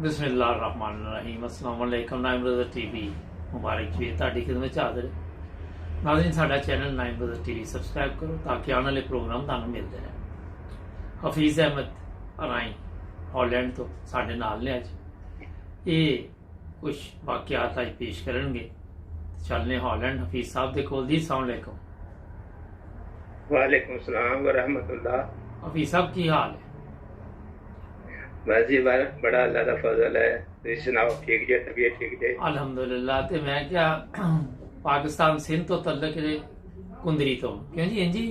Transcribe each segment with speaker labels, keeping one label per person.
Speaker 1: बिस्मिल्लाहिर्रहमानिर्रहीम। अस्सलाम वालेकुम। नाइम ब्रदर टीवी मुबारक जी ਤੁਹਾਡੀ ਖidmat 'ਚ ਹਾਜ਼ਰ ਹੈ। ਨਾਜ਼ਰੀਨ, ਸਾਡਾ ਚੈਨਲ ਨਾइम ब्रदर टीवी ਸਬਸਕ੍ਰਾਈਬ ਕਰੋ ਤਾकि ਆਉਣ ਵਾਲੇ ਪ੍ਰੋਗਰਾਮ ਤੁਹਾਨੂੰ ਮਿਲਦੇ ਰਹਿਣ। ਹਫੀਜ਼ ਅਹਿਮਦ ਅਰਾਈ ਹਾਲੈਂਡ ਤੋਂ ਸਾਡੇ ਨਾਲ ਨੇ। ਅੱਜ ਇਹ ਕੁਝ ਵਾਕਿਆਤ ਅੱਜ ਪੇਸ਼ ਕਰਨਗੇ। ਚੱਲਨੇ ਹਾਲੈਂਡ ਹਫੀਜ਼ ਸਾਹਿਬ ਦੇ ਕੋਲ। ਜੀ अस्सलाम वालेकुम।
Speaker 2: वालेकुम सलाम व रहमतुल्लाह।
Speaker 1: हफीज साहब की हाल है?
Speaker 2: बस जी बड़ा अल्लाह का फजल है। तुम सुनाओ, ठीक जे? तबीयत ठीक जे?
Speaker 1: अल्हम्दुलिल्लाह। ते मैं क्या पाकिस्तान सिंध तो तल्लक जे कुंदरी तो क्यों जी? जी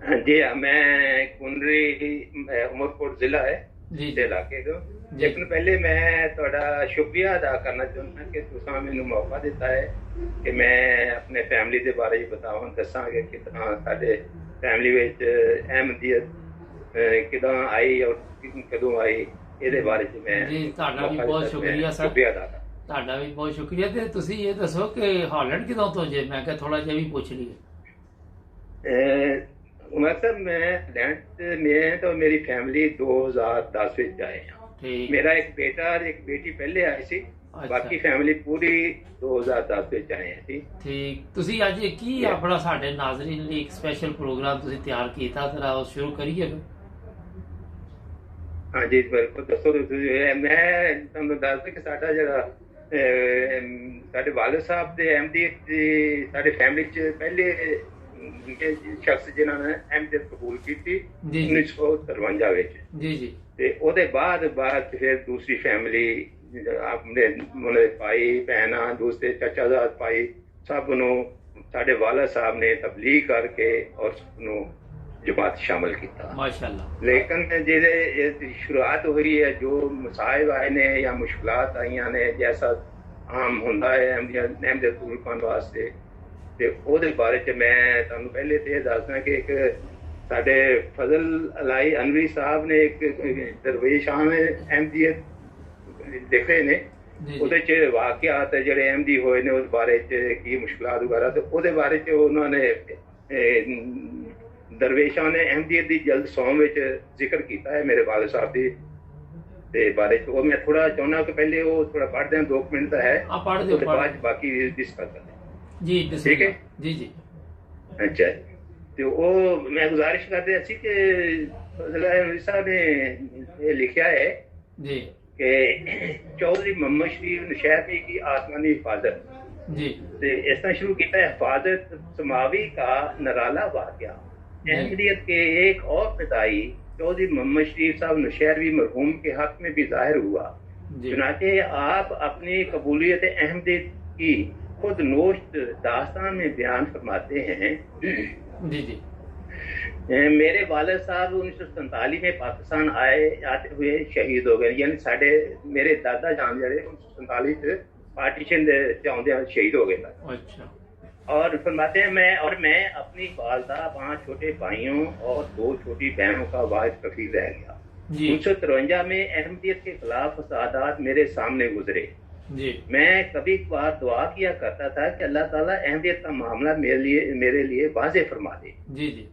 Speaker 2: हाँ जी, मैं कुंदरी उमरकोट जिला है
Speaker 1: जी
Speaker 2: दे इलाके को। लेकिन पहले मैं थोड़ा शुक्रिया अदा करना चाहता कि तुसा मैनू मौका दिता है कि मैं अपने फैमिली के बारे में बतावां, दसां कि कितना साडे फैमिली विच अहमदियत किदां आई और कदों आई, ਇਹਦੇ ਬਾਰੇ ਚ ਮੈਂ
Speaker 1: ਜੀ ਤੁਹਾਡਾ ਵੀ ਬਹੁਤ ਸ਼ੁਕਰੀਆ ਸਰ। ਤੁਹਾਡਾ ਵੀ ਬਹੁਤ ਸ਼ੁਕਰੀਆ। ਤੇ ਤੁਸੀਂ ਇਹ ਦੱਸੋ ਕਿ ਹਾਲੈਂਡ ਕਿਦੋਂ ਤੋਂ ਜੇ? ਮੈਂ ਕਿਹਾ ਥੋੜਾ ਜਿਹਾ ਵੀ ਪੁੱਛ ਲਈਏ।
Speaker 2: ਉਮਰ ਸਾਹਿਬ, ਮੈਂ ਤਾਂ ਮੇਰੀ ਫੈਮਿਲੀ 2010 ਵਿੱਚ ਆਏ ਹਾਂ। ਮੇਰਾ ਇੱਕ ਬੇਟਾ और एक बेटी ਪਹਿਲੇ ਆਈ ਸੀ। ਬਾਕੀ ਫੈਮਿਲੀ ਪੂਰੀ 2010 ਵਿੱਚ ਆਏ ਹਾਂ ਜੀ।
Speaker 1: ਠੀਕ। ਤੁਸੀਂ ਅੱਜ ਕੀ ਆਪਣਾ ਸਾਡੇ ਨਾਜ਼ਰੀਨ ਲਈ ਇੱਕ ਸਪੈਸ਼ਲ ਪ੍ਰੋਗਰਾਮ ਤੁਸੀਂ ਤਿਆਰ ਕੀਤਾ, ਜ਼ਰਾ ਉਹ ਸ਼ੁਰੂ ਕਰੀਏ।
Speaker 2: हाँ जी बिल्कुल, दसो। मैं तुहानू दस कि साडा जिहड़ा साडे वालिद साहब दे अहमदीयत साडे फैमिली च पहले शख्स जिन्हां ने अहमदीयत कबूल की 1953 विच जी जी। ते ओहदे बाद फिर दूसरी फैमिली अपने उन्होंने भाई भैनां दूसरे चाचाजाद भाई सब नूं साडे वालिद साहब ने तबलीग करके और सबनूं जमात शामिल किया माशाअल्लाह। लेकिन जिहदे शुरुआत हुई है, जो मसाइब आए ने या मुश्किलात आईयां ने, जैसा आम हुंदा है अहमदियत कबूल करन वास्ते, ते ओहदे बारे च मैं तुहानू पहले ते दसदा कि एक साडे फजल अलाई अनवी साहब ने एक दरवेश अहमदियत लिखे ने। ਉਹਦੇ ਚ ਵਾਕਿਆਤ ਜਿਹੜੇ ਅਹਿਮਦੀ ਹੋਏ ਨੇ ਉਸ ਬਾਰੇ ਚ ਕੀ ਮੁਸ਼ਕਿਲਾਤ ਵਗੈਰਾ, ਤੇ ਉਹਦੇ ਬਾਰੇ ਚ ਉਹਨਾਂ ਨੇ दरवेशां ने अहमदियत दी जल्द सौम विच जिक्र कीता है मेरे वालिद साहब दी ते बारे च। मैं थोड़ा चाहना कि पहले वो थोड़ा पढ़ दें, 2 मिनट का है, उसके बाद बाकी डिस्कस कर लें जी। ठीक है जी जी। अच्छा, तो वो मैं गुजारिश करते सी कि साहब ने ये लिखा है जी कि चौधरी मोहम्मद शरीफ नशैमी की आसमानी हिफाजत जी। इस तरह शुरू किया है। हिफाजत समावी का नराला वाक़या अहमदियत के एक और फिदाई चौधरी मोहम्मद शरीफ साहब नौशहरवी मरहूम के हक में भी जाहिर हुआ। चुनाचे आप अपनी कबूलियत अहमदियत की खुद नोश्त दास्तान में बयान फरमाते हैं जी जी। मेरे वालिद साहब 1947 में पाकिस्तान आते हुए शहीद हो गए। यानी साढ़े मेरे दादा जान जड़े 1947 पार्टीशन चाहते शहीद हो गए। अच्छा। और फरमाते हैं मैं अपनी वालदा 5 छोटे भाइयों और 2 छोटी बहनों का वाहिद कफील रह गया। 1953 में अहमदियत के खिलाफ फसादात मेरे सामने गुजरे जी। मैं कभी कभार दुआ किया करता था कि अल्लाह ताला अहमदियत का मामला मेरे लिए वाज़े फरमा दे जी जी।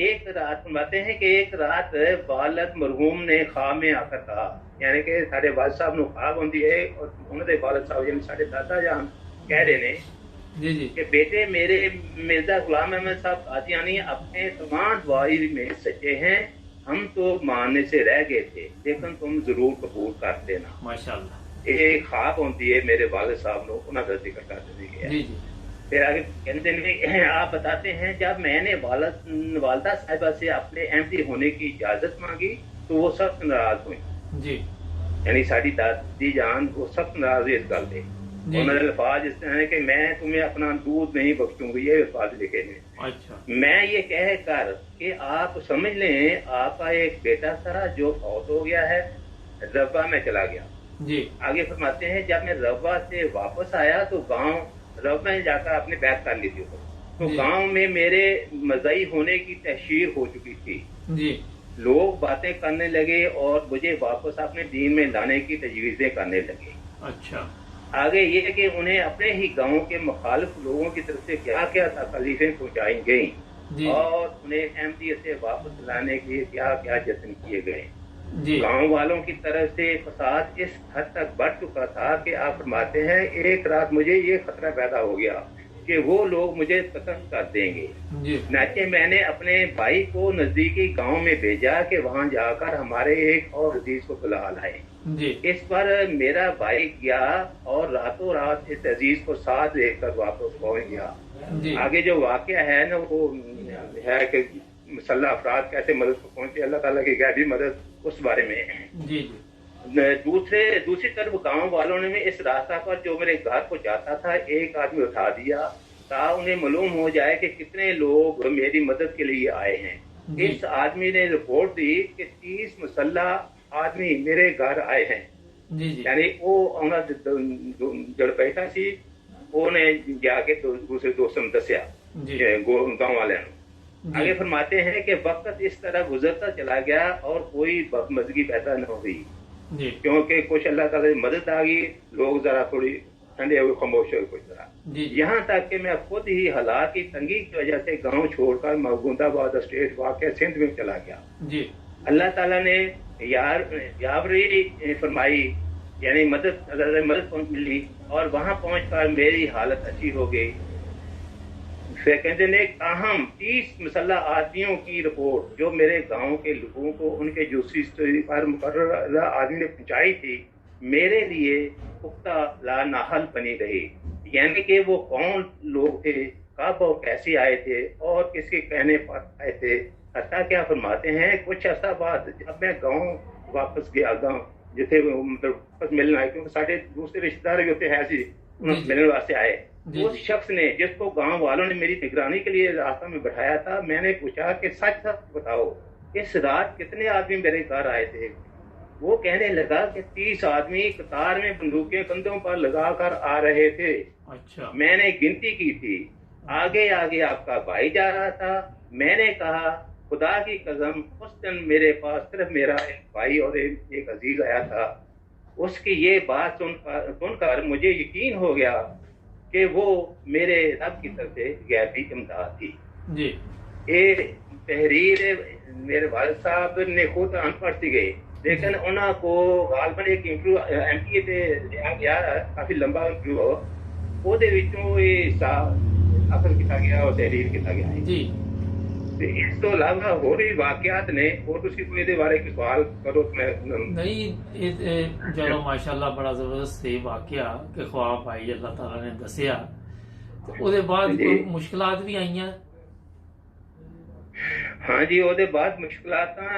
Speaker 2: एक रात फरमाते हैं कि एक रात वालिद मरहूम ने ख्वाब में आकर कहा, यानी कि साढ़े वालिद साहब नूं ख्वाब होंदी है और उन्होंने वालिद साहब यानी साढ़े दादा जान कह रहे ने जी जी कि बेटे मेरे मिर्जा गुलाम अहमद साहब कादियानी अपने तमाम वाई में सच्चे हैं। हम तो मानने से रह गए थे, लेकिन तुम जरूर कबूल कर देना माशाअल्लाह। ये ख्वाब होती है मेरे वालिद साहब ने उन्होंने का जिक्र करते गया जी जी। फिर आगे कहते हैं, आप बताते हैं जब मैंने वालदा साहिबा से अपने अहमदी होने की इजाजत मांगी तो वो सख्त नाराज हुई जी। यानी साड़ी दादी जान वो सख्त नाराज हुई इस गल से। उन्होंने अल्फाज इस तरह है कि मैं तुम्हें अपना दूध नहीं बख्शूंगी, ये अल्फाज लिखे हैं। अच्छा। मैं ये कह कर कि आप समझ लें आपका एक बेटा था जो फौत हो गया है, रब्बा में चला गया जी। आगे फरमाते हैं जब मैं रब्बा से वापस आया तो गांव रब्बा में जाकर अपने बैग कर ली थी, तो गांव में मेरे मज़ई होने की तहशीर हो चुकी थी जी। लोग बातें करने लगे और मुझे वापस अपने दीन में लाने की तजवीज़ें करने लगे। अच्छा। आगे ये कि उन्हें अपने ही गांव के मुखालिफ लोगों की तरफ से क्या क्या तकलीफें पहुंचाई गई और उन्हें अहमदियत से वापस लाने के क्या क्या जतन किए गए। गांव वालों की तरफ से फसाद इस हद तक बढ़ चुका था कि आप फरमाते हैं एक रात मुझे ये खतरा पैदा हो गया कि वो लोग मुझे कत्ल कर देंगे। नाचे मैंने अपने भाई को नजदीकी गांव में भेजा कि वहां जाकर हमारे एक और अजीज को बुला लाए। इस पर मेरा भाई गया और रातों रात इस अजीज को साथ लेकर वापस पहुंच गया। आगे जो वाकया है ना वो है कि मुसल्लह अफराद कैसे मदद को पहुंचे, अल्लाह ताला की गैबी मदद, उस बारे में। दूसरी तरफ गांव वालों ने इस रास्ता पर जो मेरे घर को जाता था एक आदमी उठा दिया ताकि उन्हें मालूम हो जाए कि कितने लोग मेरी मदद के लिए आए हैं। इस आदमी ने रिपोर्ट दी कि 30 मुसल्लह आदमी मेरे घर आए हैं। यानी वो जड़ बैठा सी उन्हें जाके दूसरे दोस्तों ने दसिया गांव वाले ने। आगे फरमाते हैं कि वक्त इस तरह गुजरता चला गया और कोई मदगी पैदा न हुई क्योंकि कुछ अल्लाह ताला की मदद आ गई, लोग जरा थोड़ी ठंडे हुए, खामोश हुए कुछ तरह। यहाँ तक कि मैं खुद ही हालात की तंगी की वजह से गांव छोड़कर महबूबाबाद स्टेट वाक़ सिंध में चला गया। अल्लाह ताला ने यावरी फरमाई, यानी मदद मिली और वहां पहुंचकर मेरी हालत अच्छी हो गई। फिर कहते ने अहम 30 मुसल्लह आदमियों की रिपोर्ट जो मेरे गांव के लोगों को उनके जूसी पर मुकर्रर आदमी ने पहुंचाई थी मेरे लिए पुख्ता ला नाहल बनी रही। यानी कि वो कौन लोग थे, कब और कैसे आए थे और किसके कहने पर आए थे। हत्ता क्या फरमाते हैं कुछ अर्सा बाद जब मैं गाँव वापस गया, गाँव जिथे मतलब वापस मिलना है क्योंकि साढ़े दूसरे रिश्तेदार भी होते हैं ऐसे उन्हें मिलने वास्ते आए। उस शख्स ने जिसको गांव वालों ने मेरी निगरानी के लिए रास्ता में बैठाया था, मैंने पूछा कि सच सच बताओ इस रात कितने आदमी मेरे घर आए थे। वो कहने लगा कि 30 आदमी कतार में बंदूकें कंधों पर लगाकर आ रहे थे। अच्छा। मैंने गिनती की थी, आगे आगे आपका भाई जा रहा था। मैंने कहा खुदा की कसम उस दिन मेरे पास सिर्फ मेरा एक भाई और एक अजीज आया था। उसकी ये बात सुनकर मुझे यकीन हो गया कि वो मेरे रब की तरफ से गैबी इमदाद थी। जी। ये तहरीर मेरे वालिद साहब ने खुद अनपढ़ सी गए लेकिन उन्होंने को गालबन एक इंटरव्यू एमपीए ते लिया गया, काफी लंबा इंटरव्यू ਉਹਦੇ ਵਿੱਚੋਂ ਇਹ ਅਸਲ ਕੀਤਾ ਗਿਆ और तहरीर ਕੀਤਾ ਗਿਆ है। जी। ਤੇ ਇਸ ਤੋਂ ਇਲਾਵਾ ਹੋਰ ਵੀ ਵਾਕਿਆਤ ਨੇ, ਹੋਰ ਤੁਸੀਂ ਕੋਈ ਇਹਦੇ ਬਾਰੇ ਕੋਈ ਸਵਾਲ ਕਰੋ।
Speaker 1: ਨਹੀਂ ਇਹ ਚਲੋ ਮਾਸ਼ਾਅੱਲਾ ਬੜਾ ਜ਼ਬਰਦਸਤ ਸੀ ਵਾਕਿਆ ਕਿ ख्वाब भाई अल्लाह ताला ने ਦੱਸਿਆ ਤੇ ਉਹਦੇ ਬਾਅਦ ਕੋਈ ਮੁਸ਼ਕਲਾਤ ਵੀ ਆਈਆਂ।
Speaker 2: हाँ जी, ਉਹਦੇ ਬਾਅਦ ਮੁਸ਼ਕਲਾਤਾਂ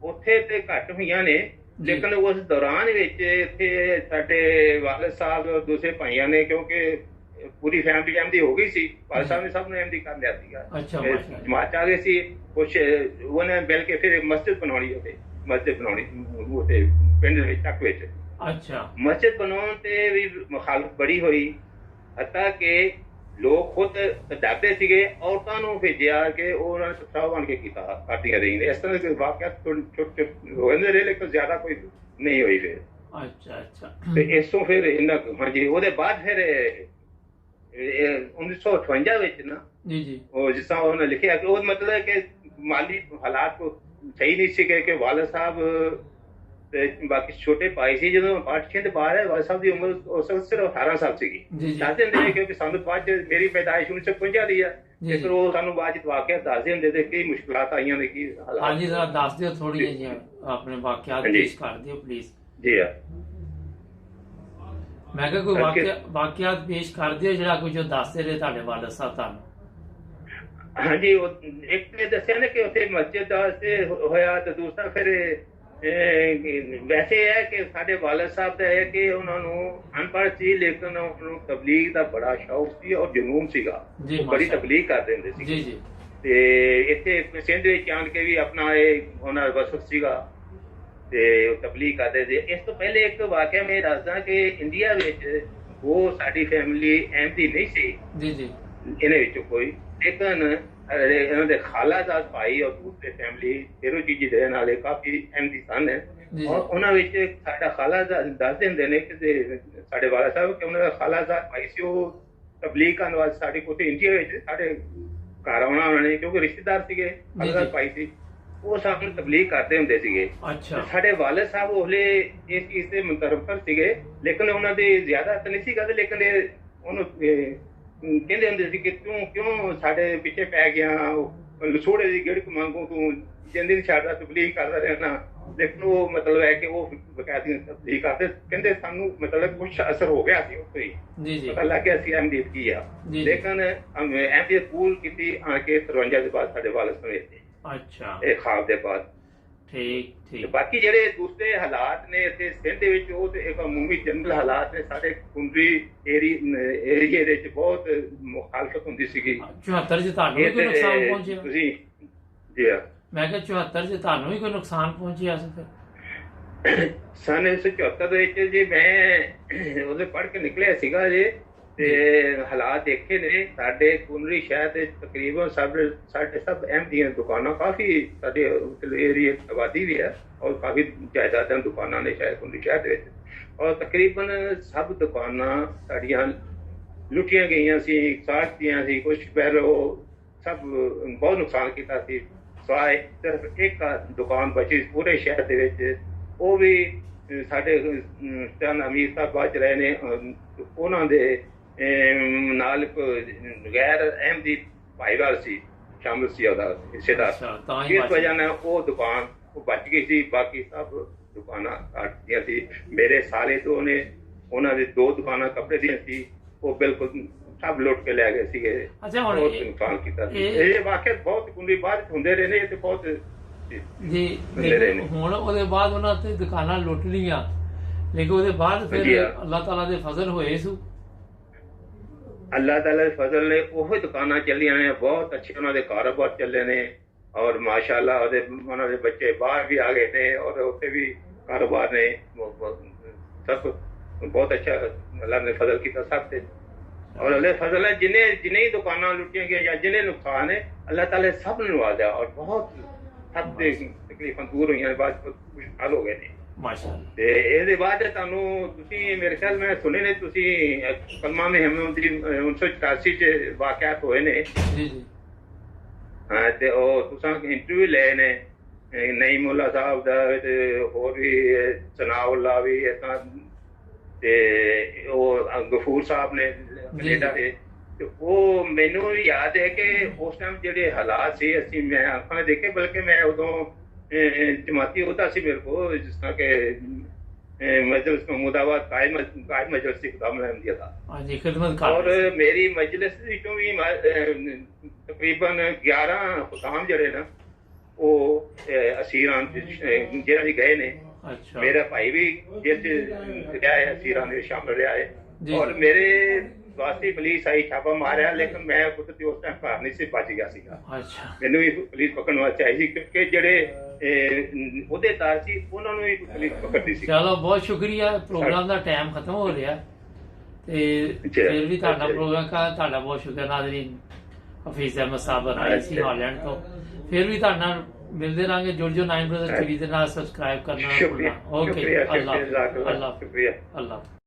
Speaker 2: ਉੱਥੇ ਤੇ ਘੱਟ ਹੋਈਆਂ ਨੇ लेकिन उस दौरान इत्थे साडे वालिद साहब दूसरे भाइयों ने क्योंकि पूरी फैमिली अहमदी हो गई सी, वालिद साहब ने सब ने अहमदी कर लिया सीगा। अच्छा, जमात आ गए सी कुछ उन्होंने मिल के फिर मस्जिद बनानी होते पिंड तक विच। अच्छा। मस्जिद बनाने ते भी मुखालफत बड़ी हुई हत्ता कि लोग खुद डरते सीगे, औरतों को भेजा कि उन्होंने सत्ताव बन के किया काटियां रही। इस तरह के वाकयात छोटे हो रहे लेकिन ज्यादा कोई नहीं हुई फिर। अच्छा अच्छा। तो इसों फिर हाँ जी ਉਹਦੇ ਬਾਅਦ ਫਿਰ 1958 ਵਿੱਚ ਨਾ ਜੀ ਜੀ ਉਹ ਜਿਸ ਤਰ੍ਹਾਂ ਉਹਨੇ ਲਿਖਿਆ ਕਿ ਉਹ ਮਤਲਬ ਕਿ ਮਾਲੀ ਹਾਲਾਤ ਸਹੀ ਨਹੀਂ ਸੀਗੇ ਕਿ ਵਾਲਿਦ ਸਾਹਿਬ ਤੇ ਬਾਕੀ ਛੋਟੇ ਭਾਈ ਸੀ ਜਦੋਂ 8 ਦੇ ਬਾਹਰ ਹੈ। ਵਾਲਿਦ ਸਾਹਿਬ ਦੀ ਉਮਰ ਉਸ ਵਕਤ ਸਿਰਫ 18 ਸਾਲ ਸੀਗੀ। ਦੱਸਦੇ ਹੁੰਦੇ ਨੇ ਕਿਉਂਕਿ ਸਾਨੂੰ ਬਾਅਦ ਚ ਮੇਰੀ ਪੈਦਾਇਸ਼ 1950 ਦੀ ਆ ਤੇ ਫਿਰ ਉਹ ਸਾਨੂੰ ਬਾਅਦ ਚ ਵਾਕਿਆ ਦੱਸਦੇ ਹੁੰਦੇ ਤੇ ਕੀ ਮੁਸ਼ਕਲਾਤ ਆਈਆਂ ਨੇ ਕੀ ਹਾਲਾਤ।
Speaker 1: ਹਾਂਜੀ ਜ਼ਰਾ ਦੱਸ ਦਿਓ ਥੋੜੀਆਂ ਜਿਹੀਆਂ ਆਪਣੇ ਵਾਕਿਆਤ ਪੇਸ਼ ਕਰ ਦਿਓ ਪਲੀਜ਼।
Speaker 2: ਜੀ ਆ
Speaker 1: ਮੈਂ ਕਿਹਾ ਕੋਈ ਵਾਕਿਆਤ ਪੇਸ਼ ਕਰ ਦਿਓ ਜਿਹੜਾ ਕੁਝ ਦੱਸਦੇ ਰਹੇ ਤੁਹਾਡੇ ਵਾਲਿਦ ਸਾਹਿਬ ਤੁਹਾਨੂੰ।
Speaker 2: ਹਾਂਜੀ, ਉਹ ਇੱਕ ਨੇ ਦੱਸਿਆ ਨਾ ਕਿ ਉੱਥੇ ਮਸਜਿਦ ਵਾਸਤੇ ਹੋਇਆ ਤੇ ਦੂਸਰਾ ਫਿਰ ਵੈਸੇ ਹੈ ਕਿ ਸਾਡੇ ਵਾਲਿਦ ਸਾਹਿਬ ਦਾ ਹੈ ਕਿ ਉਹਨਾਂ ਨੂੰ ਅਨਪੜ੍ਹ ਸੀ ਲੇਕਿਨ ਉਹਨੂੰ ਤਬਲੀਗ ਦਾ ਬੜਾ ਸ਼ੌਕ ਸੀ ਔਰ ਜਨੂਨ ਸੀਗਾ, ਬੜੀ ਤਬਲੀਗ ਕਰਦੇ ਹੁੰਦੇ ਸੀ। ਜੀ ਜੀ। ਤੇ ਇੱਥੇ ਸਿੰਧ ਵਿੱਚ ਆਣ ਕੇ ਵੀ ਆਪਣਾ ਇਹ ਉਹਨਾਂ ਦਾ ਵਸਫ ਸੀਗਾ ਤੇ ਤਬਲੀਗ ਕਰਦੇ ਸੀ। ਇਸ ਤੋਂ ਪਹਿਲੇ ਇੱਕ ਵਾਕਿਆ ਮੈਂ ਦੱਸਦਾ ਕਿ ਇੰਡੀਆ ਵਿੱਚ ਉਹ ਸਾਡੀ ਫੈਮਿਲੀ ਅਹਿਮਦੀ ਨਹੀਂ ਸੀ ਜੀ ਜੀ ਇਹਨਾਂ ਵਿੱਚੋਂ ਕੋਈ, ਲੇਕਿਨ ਇਹਨਾਂ ਦੇ ਖਾਲਾਜ਼ਾਦ ਭਾਈ ਔਰ ਦੂਸਰੇ ਫੈਮਿਲੀ ਇਹੋ ਚੀਜ਼ ਦੇ ਨਾਲੇ ਕਾਫੀ ਅਹਿਮਦੀ ਸਨ ਔਰ ਉਹਨਾਂ ਵਿੱਚ ਸਾਡਾ ਖਾਲਾਜ਼ਾਦ ਦੱਸਦੇ ਹੁੰਦੇ ਨੇ ਕਿ ਸਾਡੇ ਵਾਲਾ ਸਾਹਿਬ ਕਿ ਉਹਨਾਂ ਦਾ ਖਾਲਾਜ਼ਾਦ ਭਾਈ ਸੀ ਉਹ ਤਬਲੀਗ ਕਰਨ ਵਾਸਤੇ ਸਾਡੇ ਕੋਲ ਇੰਡੀਆ ਵਿੱਚ ਸਾਡੇ ਘਰ ਆਉਣਾ ਉਹਨਾਂ ਨੇ ਕਿਉਂਕਿ ਰਿਸ਼ਤੇਦਾਰ ਸੀਗੇ, ਖਾਲਾਜ਼ਾਦ ਭਾਈ ਸੀ ਉਹ ਸਾਨੂੰ ਤਬਲੀਗ ਕਰਦੇ ਹੁੰਦੇ ਸੀਗੇ।
Speaker 1: ਅੱਛਾ।
Speaker 2: ਸਾਡੇ ਵਾਲਿਦ ਸਾਹਿਬ ਉਹਲੇ ਇਸ ਚੀਜ਼ ਦੇ ਮੁਤਰਫਰ ਸੀਗੇ, ਲੇਕਿਨ ਉਹਨਾਂ ਦੀ ਜ਼ਿਆਦਾ ਤਾਂ ਨਹੀਂ ਸੀ ਕਰਦੇ, ਲੇਕਿਨ ਉਹਨੂੰ ਕਹਿੰਦੇ ਹੁੰਦੇ ਸੀ ਕਿ ਤੂੰ ਕਿਉਂ ਸਾਡੇ ਪਿੱਛੇ ਪੈ ਗਿਆ, ਲਸੋੜੇ ਦੀ ਗਿੜਕ ਮੰਗੂ, ਤੂੰ ਜਿੰਦੀ ਨਹੀਂ ਛੱਡਦਾ, ਤਬਲੀਗ ਕਰਦਾ ਰਹਿਣਾ। ਲੇਕਿਨ ਉਹ ਮਤਲਬ ਹੈ ਕਿ ਉਹ ਬਕਾਇਦਾ ਤਬਲੀਗ ਕਰਦੇ, ਕਹਿੰਦੇ ਸਾਨੂੰ ਮਤਲਬ ਕੁਛ ਅਸਰ ਹੋ ਗਿਆ ਸੀ ਉੱਥੇ ਹੀ, ਪਤਾ ਲੱਗ ਗਿਆ ਸੀ ਅਹਿਮਦੀਅਤ ਕੀ ਆ। ਲੇਕਿਨ ਅਹਿਮਦੀਅਤ ਕਬੂਲ ਕੀਤੀ ਆ ਕੇ 53 ਦੇ ਬਾਅਦ ਸਾਡੇ ਵਾਲਿਦ ਸਾਹਿਬ।
Speaker 1: ਅੱਛਾ।
Speaker 2: ਇਹ ਖਾਬ ਦੇ ਬਾਅਦ ਠੀਕ। ਬਾਕੀ ਜਿਹੜੇ ਦੂਸਰੇ ਹਾਲਾਤ ਨੇ ਇੱਥੇ ਸਿੰਧ ਦੇ ਵਿੱਚ, ਉਹ ਤੇ ਇੱਕ ਅਮੂਮੀ ਜਨਰਲ ਹਾਲਾਤ ਨੇ। ਸਾਡੇ ਕੁੰਡਰੀ ਏਰੀਏ ਦੇ ਵਿੱਚ ਬਹੁਤ ਮੁਖਾਲਫਤ ਹੁੰਦੀ ਸੀਗੀ।
Speaker 1: 74 ਚ ਤੁਹਾਨੂੰ ਵੀ ਕੋਈ ਨੁਕਸਾਨ ਪਹੁੰਚਿਆ?
Speaker 2: ਤੁਸੀਂ ਜੀ
Speaker 1: ਮੈਂ ਕਿਹਾ 74 ਚ ਤੁਹਾਨੂੰ ਵੀ ਕੋਈ ਨੁਕਸਾਨ ਪਹੁੰਚਿਆ ਸੀ?
Speaker 2: ਸਨ 1974 ਦੇ ਵਿੱਚ ਜੀ ਮੈਂ ਉਹਦੇ ਪੜ੍ਹ ਕੇ ਨਿਕਲਿਆ ਸੀਗਾ ਜੀ, ਤੇ ਹਾਲਾਤ ਦੇਖੇ ਨੇ। ਸਾਡੇ ਕੁੰਡਰੀ ਸ਼ਹਿਰ ਦੇ ਤਕਰੀਬਨ ਸਾਡੇ ਸਭ ਅਹਿਮ ਦੀਆਂ ਦੁਕਾਨਾਂ, ਕਾਫੀ ਸਾਡੇ ਏਰੀਏ ਆਬਾਦੀ ਵੀ ਹੈ ਔਰ ਕਾਫੀ ਜਾਇਦਾਦਾਂ ਦੁਕਾਨਾਂ ਨੇ ਸ਼ਾਇਦ ਕੁੰਡਰੀ ਸ਼ਹਿਰ ਦੇ ਵਿੱਚ, ਔਰ ਤਕਰੀਬਨ ਸਭ ਦੁਕਾਨਾਂ ਸਾਡੀਆਂ ਲੁੱਟੀਆਂ ਗਈਆਂ ਸੀ, ਸਾੜਤੀਆਂ ਸੀ। ਕੁਛ ਪਹਿਲੋਂ ਸਭ ਬਹੁਤ ਨੁਕਸਾਨ ਕੀਤਾ ਸੀ, ਸਿਵਾਏ ਸਿਰਫ ਇੱਕ ਦੁਕਾਨ ਬਚੀ ਪੂਰੇ ਸ਼ਹਿਰ ਦੇ ਵਿੱਚ। ਉਹ ਵੀ ਸਾਡੇ ਚੰਦ ਅਮੀਰ ਸਾਹਿਬ ਬਾਅਦ ਰਹੇ ਨੇ, ਉਹਨਾਂ ਦੇ ਨਾਲ ਗੈਰ ਅਹਿਮਦੀ ਭਾਈਵਾਲ ਸੀ, ਸ਼ਾਮਿਲ ਸੀ ਉਹਦਾ ਹਿੱਸੇਦਾਰ। ਇਸ ਵਜ੍ਹਾ ਨਾਲ ਉਹ ਦੁਕਾਨ ਉਹ ਬਚ ਗਈ ਸੀ, ਬਾਕੀ ਸਭ ਦੁਕਾਨਾਂ ਕੱਟਦੀਆਂ ਸੀ। ਮੇਰੇ ਸਾਲੇ ਤੋਂ ਨੇ, ਉਹਨਾਂ ਦੇ 2 ਦੁਕਾਨਾਂ ਕੱਪੜੇ ਦੀਆਂ ਸੀ, ਉਹ ਬਿਲਕੁਲ ਸਭ ਲੁੱਟ ਕੇ ਲੈ ਗਏ ਸੀਗੇ। ਬਹੁਤ ਨੁਕਸਾਨ ਕੀਤਾ ਸੀ। ਇਹ ਵਾਕਿਆ ਬਹੁਤ ਕੁੰਡੀ ਬਾਅਦ ਹੁੰਦੇ ਰਹੇ ਨੇ, ਤੇ ਬਹੁਤ
Speaker 1: ਜੀ। ਹੁਣ ਉਹਦੇ ਬਾਅਦ ਉਹਨਾਂ ਤੇ ਦੁਕਾਨਾਂ ਲੁੱਟ ਲਈਆਂ, ਲੇਕਿਨ ਉਹਦੇ ਬਾਅਦ ਫਿਰ ਅੱਲਾਹ ਤਾਲਾ ਦੇ ਫਜ਼ਲ ਹੋਏ ਸੂ।
Speaker 2: ਅੱਲਾਹ ਤਾਲਾ ਦੇ ਫਜ਼ਲ ਨੇ ਉਹ ਦੁਕਾਨਾਂ ਚੱਲੀਆਂ ਨੇ, ਬਹੁਤ ਅੱਛੇ ਉਹਨਾਂ ਦੇ ਕਾਰੋਬਾਰ ਚੱਲੇ ਨੇ, ਔਰ ਮਾਸ਼ਾਅੱਲਾ ਉਹਨਾਂ ਦੇ ਬੱਚੇ ਬਾਹਰ ਵੀ ਆ ਗਏ ਨੇ, ਔਰ ਉੱਥੇ ਵੀ ਕਾਰੋਬਾਰ ਨੇ, ਸਭ ਬਹੁਤ ਅੱਛਾ ਅੱਲਾਹ ਨੇ ਫਜ਼ਲ ਕੀਤਾ ਸਭ ਤੇ। ਔਰ ਅੱਲਾਹ ਫਜ਼ਲ ਹੈ, ਜਿੰਨੇ ਹੀ ਦੁਕਾਨਾਂ ਲੁੱਟੀਆਂ ਗਈਆਂ ਜਾਂ ਜਿੰਨੇ ਨੁਕਸਾਨ ਹੈ, ਅੱਲਾਹ ਤਾਲਾ ਸਭ ਨੂੰ ਨਵਾਜ਼ਿਆ, ਔਰ ਬਹੁਤ ਸਭ ਦੇ ਤਕਲੀਫਾਂ ਦੂਰ ਹੋਈਆਂ, ਬਾਅਦ ਕੁਝ ਹੱਲ ਹੋ ਗਏ ਨੇ
Speaker 1: ਮਾਸ਼ਾਅੱਲਾ।
Speaker 2: ਤੇ ਇਹਦੇ ਬਾਅਦ ਤੁਹਾਨੂੰ ਤੁਸੀਂ ਮੇਰੇ ਖਿਆਲ ਮੈਂ ਸੁਣੇ ਨੇ, ਤੁਸੀਂ ਕਲਮਾ ਮੁਹੰਮਦ ਦੀ 1984 ਚ ਵਾਕਿਆਤ ਹੋਏ ਨੇ
Speaker 1: ਜੀ।
Speaker 2: ਹਾਂ, ਤੇ ਉਹ ਤੁਸੀਂ ਇੰਟਰਵਿਊ ਲਏ ਨੇ ਨਈਮੁੱਲਾ ਸਾਹਿਬ ਦਾ, ਤੇ ਹੋਰ ਵੀ ਸਨਾਉੱਲਾ ਵੀ ਏਦਾਂ, ਤੇ ਉਹ ਗਫੂਰ ਸਾਹਿਬ ਨੇ ਕੈਨੇਡਾ ਦੇ। ਤੇ ਉਹ ਮੈਨੂੰ ਯਾਦ ਹੈ ਕਿ ਉਸ ਟਾਈਮ ਜਿਹੜੇ ਹਾਲਾਤ ਸੀ, ਅਸੀਂ ਮੈਂ ਅੱਖਾਂ ਦੇਖੇ, ਬਲਕਿ ਮੈਂ ਉਦੋਂ ਜਮਾਤੀ ਉਹਦਾ ਸੀ ਮੇਰੇ ਕੋਲ, ਜਿਸ ਤਰ੍ਹਾਂ ਕਿ ਮਜਲਿਸ ਮੁਦਾਵਤ ਕਾਇਮ ਮਜਲਿਸ ਸੀ ਖੁਦਾ ਮਹਿਮਦੀਆ ਦਾ, ਔਰ ਮੇਰੀ ਮਜਲਿਸ ਵਿੱਚੋਂ ਵੀ ਤਕਰੀਬਨ 11 ਹੁਕਾਮ ਜਿਹੜੇ ਨਾ ਉਹ ਅਸੀਰਾਂ ਜਿਹੜਾ ਵੀ ਗਏ ਨੇ। ਮੇਰਾ ਭਾਈ ਵੀ ਜੇਲ੍ਹ ਚ ਰਿਹਾ ਹੈ, ਅਸੀਰਾਂ ਦੇ ਸ਼ਾਮਲ ਰਿਹਾ ਹੈ, ਔਰ ਮੇਰੇ ਵਾਸਤੇ ਪੁਲਿਸ ਆਈ, ਛਾਪਾ ਮਾਰਿਆ, ਲੇਕਿਨ ਮੈਂ ਕੁਦਰਤੀ ਉਸ ਟਾਈਮ ਘਰ ਨਹੀਂ ਸੀ, ਬਚ ਗਿਆ ਸੀਗਾ। ਮੈਨੂੰ ਵੀ ਪੁਲਿਸ ਪਕੜਨ ਵਾਸਤੇ ਆਈ ਸੀ, ਕਿਉਂਕਿ ਜਿਹੜੇ ਅਹੁਦੇਦਾਰ ਸੀ ਉਹਨਾਂ ਨੂੰ ਵੀ ਪੁਲਿਸ ਪਕੜਦੀ ਸੀ।
Speaker 1: ਚਲੋ ਬਹੁਤ ਸ਼ੁਕਰੀਆ। ਪ੍ਰੋਗਰਾਮ ਦਾ ਟਾਈਮ ਖਤਮ ਹੋ ਰਿਹਾ, ਤੇ ਫਿਰ ਵੀ ਤੁਹਾਡਾ ਪ੍ਰੋਗਰਾਮ ਤੁਹਾਡਾ ਬਹੁਤ ਸ਼ੁਕਰੀਆ। ਨਾਜ਼ਰੀਨ, ਹਫੀਜ਼ ਅਹਿਮਦ ਸਾਹਿਬ ਆਏ ਸੀ ਹਾਲੈਂਡ ਤੋਂ। ਫਿਰ ਵੀ ਤੁਹਾਡੇ ਨਾਲ ਮਿਲਦੇ ਰਹਾਂਗੇ। ਜੁੜ 9 ਬ੍ਰਦਰਜ਼ ਟੀਵੀ ਦੇ ਨਾਲ ਸਬਸਕ੍ਰਾਈਬ ਕਰਨਾ। ਓਕੇ, ਅੱਲਾਹ।